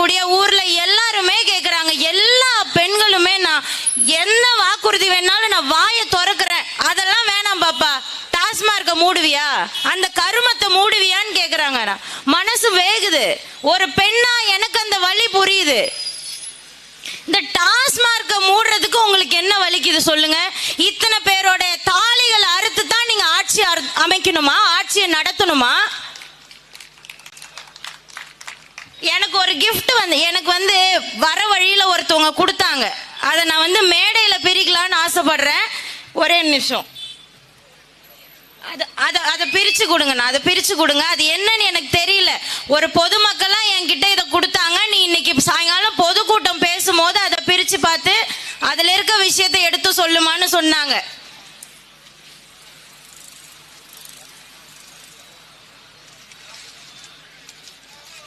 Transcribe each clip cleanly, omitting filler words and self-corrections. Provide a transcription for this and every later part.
இருக்கக்கூடிய ஊர்ல எல்லாருமே கேக்குறாங்க, எல்லா பெண்களுமே நான் என்ன வாக்குறுதி வேணாலும் நான் வாயை திறக்கிறேன், அதெல்லாம் வேணாம் பாப்பா, டாஸ்மார்க்க மூடுவியா, அந்த கருமத்தை மூடுவியான்னு கேக்குறாங்க. மனசு வேகுது. ஒரு பெண்ணா எனக்கு அந்த வலி புரியுது. இந்த டாஸ்மார்க்க மூடுறதுக்கு உங்களுக்கு என்ன வலிக்குது சொல்லுங்க? இத்தனை பேரோட தாலிகளை அறுத்து தான் நீங்க ஆட்சி அமைக்கணுமா, ஆட்சியை நடத்தணுமா? எனக்கு ஒரு கிஃப்ட் எனக்கு வர வழியில ஒருத்தவங்க கொடுத்தாங்க. அதை நான் மேடையில பிரிக்கலான்னு ஆசைப்படுறேன். ஒரே நிமிஷம் அதை பிரிச்சு கொடுங்கண்ணா, அதை பிரிச்சு கொடுங்க. அது என்னன்னு எனக்கு தெரியல. ஒரு பொதுமக்கள்லாம் என்கிட்ட இதை கொடுத்தாங்க. நீ இன்னைக்கு சாயங்காலம் பொதுக்கூட்டம் பேசும்போது அதை பிரிச்சு பார்த்து அதுல இருக்க விஷயத்தை எடுத்து சொல்லுமான்னு சொன்னாங்க.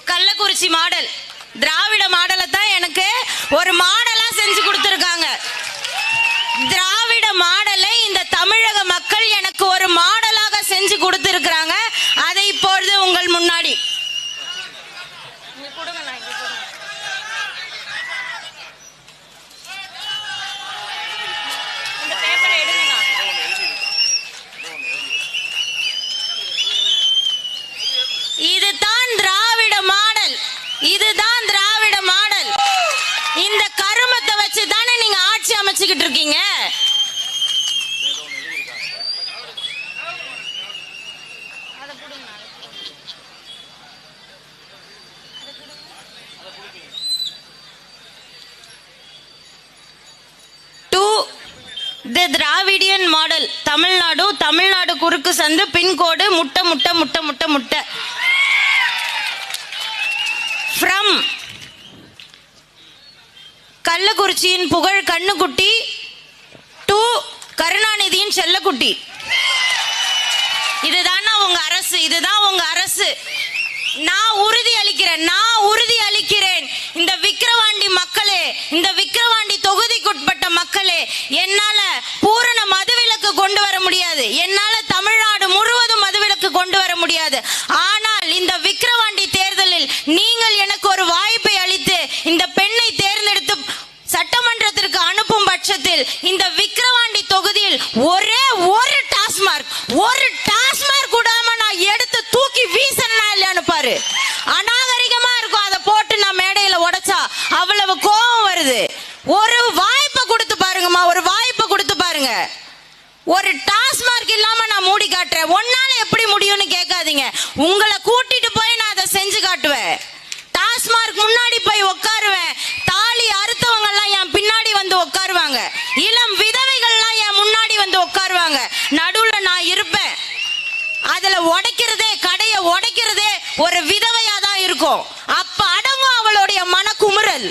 கள்ளக்குறிச்சி மாடல், திராவிட மாடலை தான் எனக்கு ஒரு மாடலா செஞ்சு கொடுத்துருக்காங்க. திராவிட மாடலை இந்த தமிழக மக்கள் எனக்கு ஒரு மாடலாக செஞ்சு கொடுத்திருக்கிறாங்க. அதை இப்பொழுது உங்கள் முன்னாடி இதுதான் திராவிட மாடல், இதுதான் திராவிட மாடல். இந்த கருமத்தை வச்சு தானே நீங்க ஆட்சி அமைச்சுக்கிட்டு இருக்கீங்க. The Dravidian model, தமிழ்நாடு குறுக்கு சந்து, பின்கோடு முட்டை முட்டை முட்டை முட்டை முட்டை. From கள்ளக்குறிச்சியின் புகழ் கண்ணுக்குட்டி டு கருணாநிதியின் செல்லக்குட்டி. இதுதான் உங்க அரசு, இதுதான் உங்க அரசு. நான் உறுதி அளிக்கிறேன், இந்த விக்கிரவாண்டி மக்களே, இந்த விக்கிரவாண்டி தொகுதிக்குட்பட்ட மக்களே, என்னால பூரண மதுவிலக்கு கொண்டு வர முடியாது, என்னால தமிழ்நாடு முழுவதும் மதுவிலக்கு கொண்டு வர முடியாது. ஆனால் இந்த விக்கிரவாண்டி தேர்தலில் நீங்கள் எனக்கு ஒரு வாய்ப்பை அளித்து இந்த பெண்ணை தேர்ந்தெடுத்து சட்டமன்றத்திற்கு அனுப்பும் பட்சத்தில் இந்த விக்கிரவாண்டி தொகுதியில் ஒரே ஒரு டாஸ்மார்க் கூடாம நான் எடுத்து தூக்கி வீசனா இல்லையான்னு பாரு. அநாகரிகமா இருக்கும். அதை போட்டு நான் மேடையில உடைச்சா அவ்வளவு கோபம் வருது. ஒரு வாய்ப்பை கொடுத்து பாருங்கம்மா, ஒரு வாய்ப்பை கொடுத்து பாருங்க. ஒரு டாஸ்மார்க் இல்லாம நான் மூடி காட்டுறேன். ஒன்னால எப்படி முடியும்னு கேட்காதீங்க. உங்களை கூட்டிட்டு போய் நான் அதை செஞ்சு காட்டுவேன். டாஸ்மார்க் முன்னாடி போய் உட்காருவேன். தாலி அறுத்தவங்க எல்லாம் என் பின்னாடி வந்து உட்காருவாங்க. இளம் விதவைகள் எல்லாம் என் முன்னாடி வந்து உட்காருவாங்க. நடுவுல நான் இருப்பேன். அதுல கடையை உடைக்கிறதே ஒரு விதவையா தான் இருக்கும். அப்ப அடங்கும் அவளுடைய மனக்குமுறல்.